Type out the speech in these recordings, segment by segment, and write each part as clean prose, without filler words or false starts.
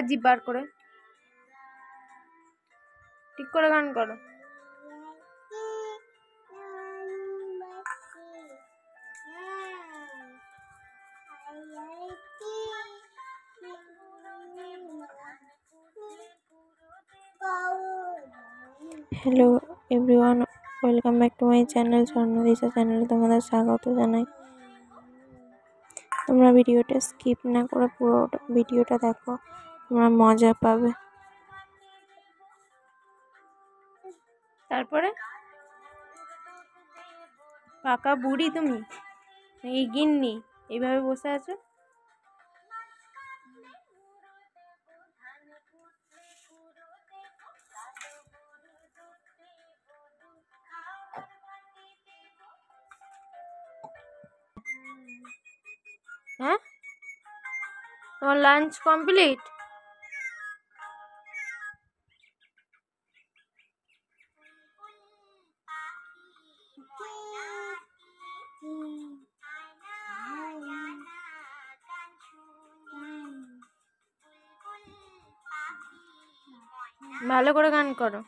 একবার জিভ বার করে ঠিক করে গান করো। Hello everyone, welcome back to my channel Swarnadisha চ্যানেলে তোমাদের স্বাগত জানাই। তোমরা ভিডিওটা স্কিপ না করে পুরো ভিডিওটা দেখো, তোমরা মজা পাবে। তারপরে পাকা বুড়ি তুমি, এই গিন্নি এইভাবে বসে আছো। হ্যাঁ, তোমার লাঞ্চ কমপ্লিট? ভালো করে গান করো।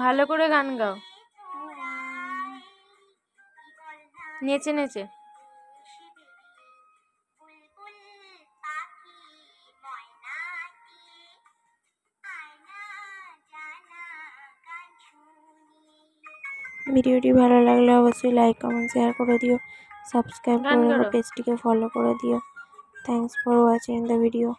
ভালো করে গান গাও, নেচে নেচে। ভিডিওটি ভালো লাগলে অবশ্যই লাইক কমেন্ট শেয়ার করে দিও, সাবস্ক্রাইব করে পেজটিকে ফলো করে দিও। Thanks for watching the video.